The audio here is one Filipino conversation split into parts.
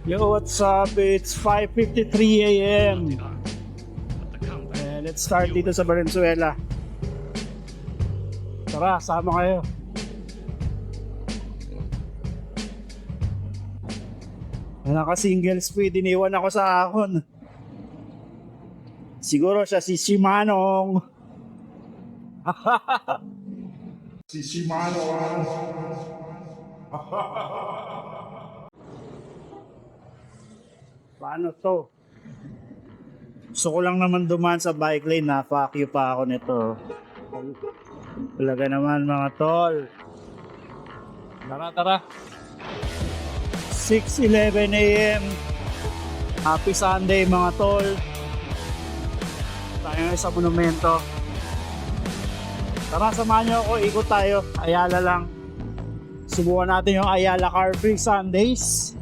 Yo, what's up? It's 5:53 a.m. Let's start dito sa Valenzuela. Tara, sama kayo. Naka-single speed, iniwan ako sa ahon. Siguro siya si Shimanong. Si Shimanong. Paano to? Gusto ko lang naman dumaan sa bike lane, napa-acue pa ako nito. Talaga naman mga tol. Tara. 6:11 a.m. Happy Sunday mga tol. Tayo ngayon sa monumento. Tara, samahan nyo ako, ikot tayo. Ayala lang. Subukan natin yung Ayala Car Free Sundays.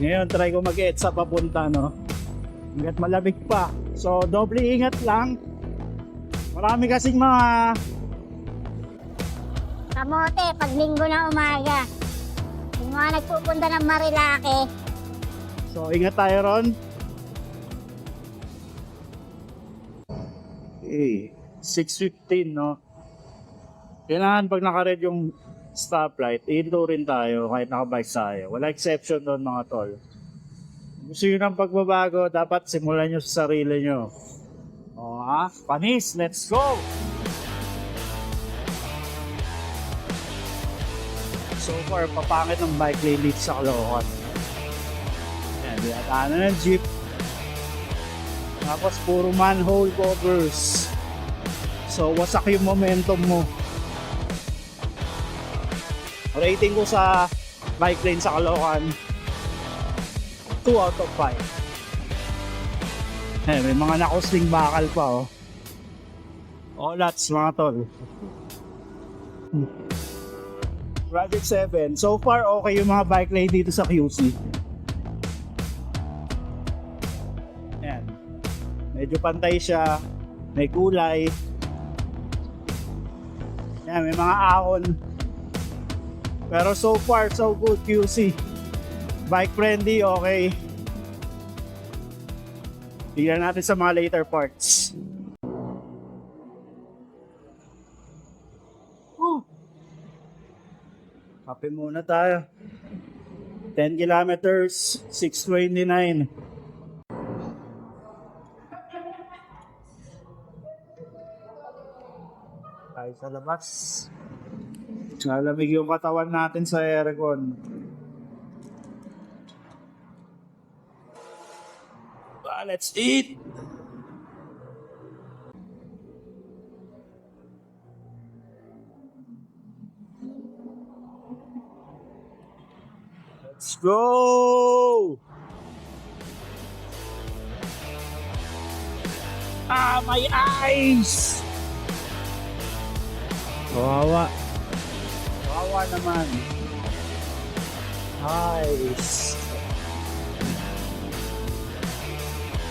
Ngayon try ko mag-EDSA papunta, no? Hanggat malamig pa. So doble ingat lang. Marami kasing mga kamote pag linggo na umaga. Yung mga nagpupunta ng Marilake. So ingat tayo ron. Okay, 6:15, no? Kailangan pag naka-red yung stoplight, ito rin tayo kahit nakabike tayo. Wala exception doon mga tol. Gusto nyo ng pagbabago, dapat simulan nyo sa sarili nyo. O ha? Panis, let's go! So far, papakit ng bike lane dito sa Caloocan. Ayan, dinadaanan na ng jeep. Tapos puro manhole covers. So wasak yung momentum mo. Rating ko sa bike lane sa Caloocan, 2 out of 5. May mga nakusling bakal pa, oh. Olats mga tol. Project 7. So far okay yung mga bike lane dito sa QC. Ayan. Medyo pantay siya. May kulay. Ayan, may mga ahon. Pero so far, so good QC. Bike friendly, okay. Tignan natin sa mga later parts. Kape muna tayo. 10 kilometers, 6:29. Tayo sa labas. Nalamig yung katawan natin sa aircon. Let's eat! Let's go! My eyes! Kawawa. Kawawa naman. Nice.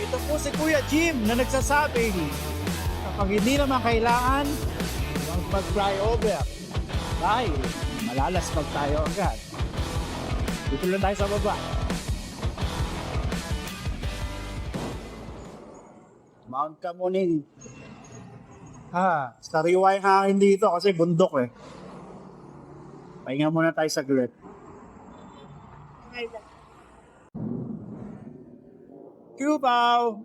Ito po si Kuya Jim na nagsasabing kapag hindi naman kailangan mag-flyover dahil malalasmag tayo agad. Dito lang tayo sa baba. Mount Camuning. Sariwa yung hangin dito kasi bundok eh. Pahinga muna tayo sa grid. Cubaw!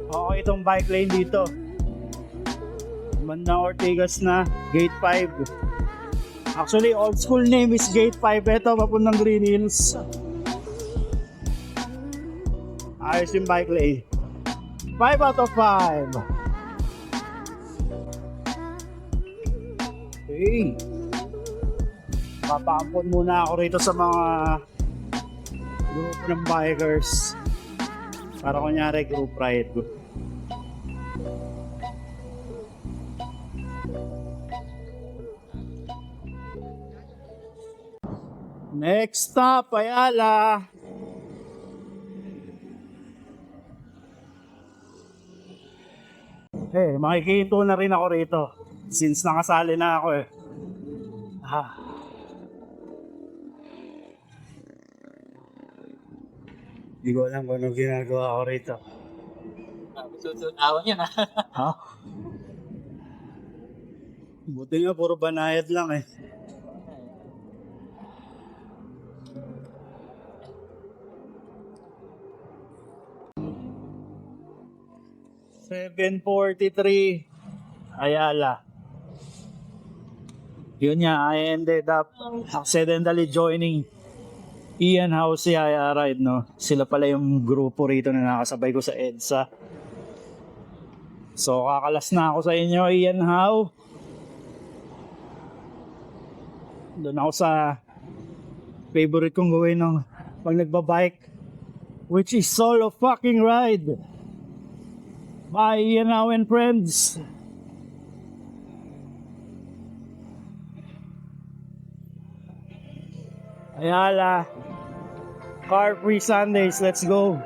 Okay itong bike lane dito. Bandang Ortigas na, Gate 5. Actually, old school name is Gate 5. Ito, papuntang Green Hills. Ayos yung bike lane. 5 out of 5. Okay. Papaampon muna ako rito sa mga grupo ng bikers. Para kunyari group ride. Next stop, Ayala. Makikinto na rin ako rito. Since nakasali na ako eh. Hindi ko alam kung anong ginagawa ko rito. Susunod-awan yan Ha? Buti nga, puro banayad lang eh. $7:43 Ayala. Yun nga, I ended up accidentally joining Ian House si Aya Ride, no? Sila pala yung grupo rito na nakasabay ko sa EDSA. So, kakalas na ako sa inyo, Ian Howe. Doon ako sa favorite kong gawin ng pag nagbabike, which is solo fucking ride. Bye, Ian Howe and friends. Ayala. Car free Sundays, let's go.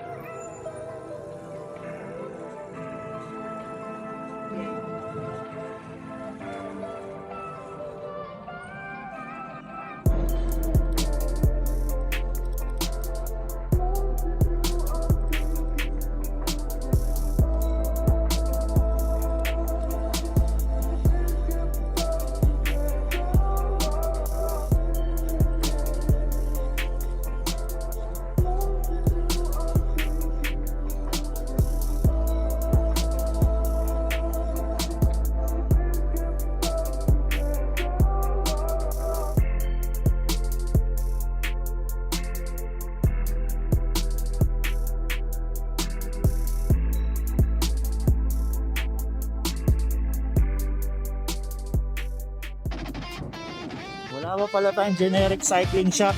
Wala pa pala tayong generic cycling shot.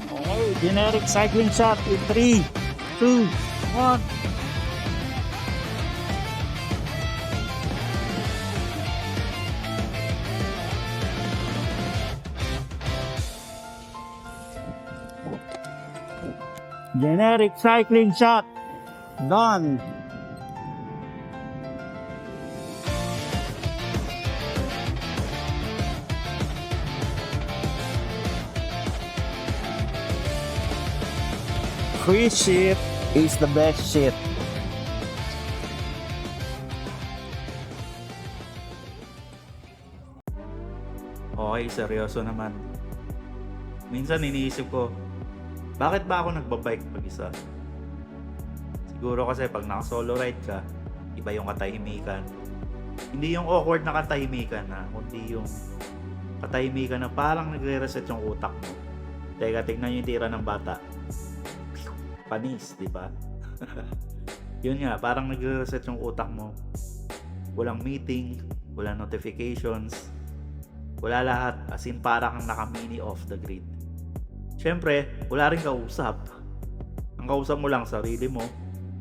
Okay, generic cycling shot in 3, 2, 1. Generic cycling shot. Done. Free shit is the best shit. Okay, seryoso naman. Minsan iniisip ko, bakit ba ako nagbabike pag-isa? Siguro kasi pag naka-solo ride ka, iba yung katahimikan. Hindi yung awkward na katahimikan na, kundi yung katahimikan na parang nagre-reset yung utak mo. Teka, tignan yung tira ng bata. Panis, di ba? Yun nga, parang nagre-reset yung utak mo. Walang meeting, walang notifications, wala lahat, as in para kang naka-mini off the grid. Syempre, wala rin kausap. Ang kausap mo lang sarili mo,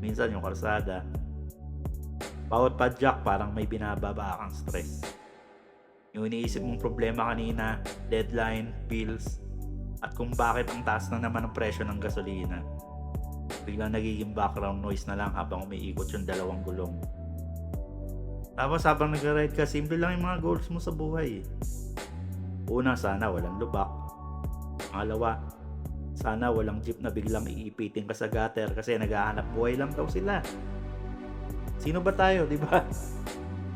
minsan yung kalsada. Bawat padjak parang may binababa kang stress. Yung iniisip mong problema kanina, deadline, bills, at kung bakit ang taas na naman ang presyo ng gasolina. Biglang nagiging background noise na lang habang umiikot yung dalawang gulong. Tapos habang nag-ride ka, simple lang yung mga goals mo sa buhay. Una, sana walang lubak. Pangalawa, sana walang jeep na biglang iipitin ka sa gutter kasi naghahanap buhay lang daw sila. Sino ba tayo, di ba?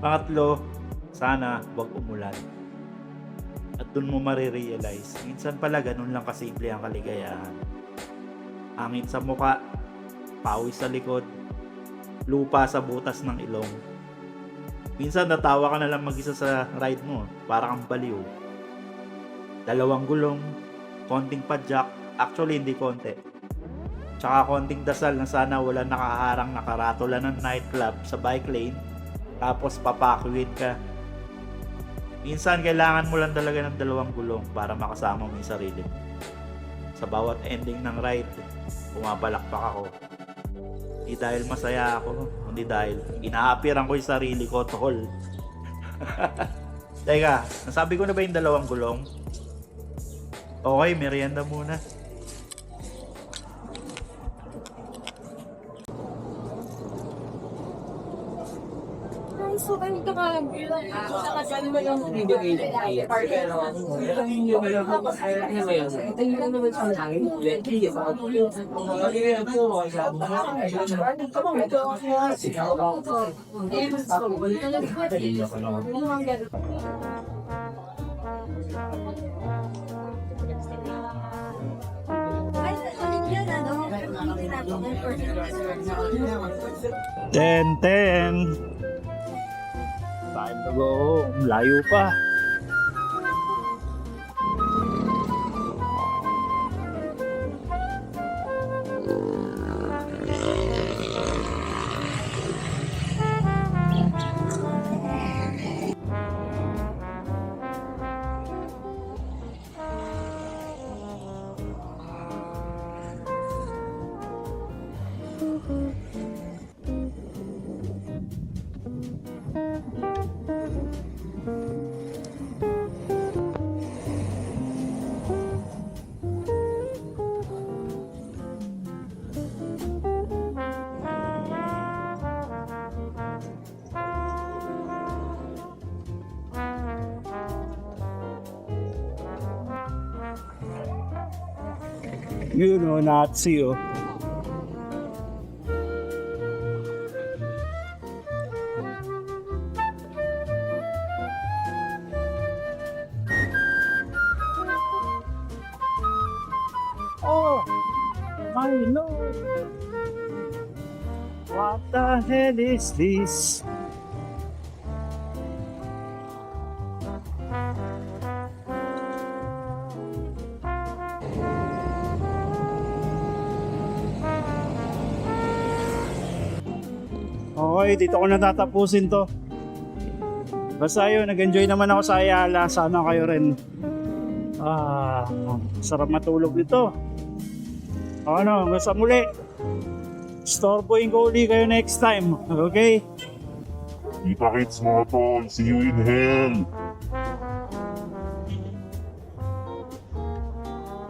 Pangatlo, sana wag umulan. At dun mo marirealize, minsan pala ganun lang kasimple ang kaligayahan. Hangin sa muka, pawis sa likod, lupa sa butas ng ilong. Minsan natawa ka na lang mag-isa sa ride mo, para kang baliw. Dalawang gulong, konting padjak, actually hindi konti. Tsaka konting dasal na sana wala nakaharang na karatula ng nightclub sa bike lane. Tapos papakwit ka. Minsan kailangan mo lang talaga ng dalawang gulong para makasama mo yung sarili mo. Sa bawat ending ng ride, pumapalakpak ako. Hindi dahil masaya ako, hindi dahil inaapiran ko yung sarili ko, tol. Teka, nasabi ko na ba yung dalawang gulong? Okay, merienda muna. So, ano ka ba? Nakasali mo yung video game. Partner naman. Ito yung ito yung naman sa langit. Hindi ba? Ten. Time to go home. Layo pa. Yun o, Nazi o. Oh, my Lord. What the hell is this? Okay, dito ko natatapusin to. Basta yun, nag-enjoy naman ako sa Ayala. Sana kayo rin. Sarap matulog dito. Ano, hanggang sa muli. Storboyin ko uli kayo next time. Okay? Kita-kits mga tol. See you in hell.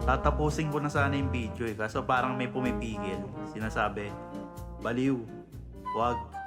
Tatapusin ko na sana yung video kaso parang may pumipigil. Sinasabi, baliw, wag.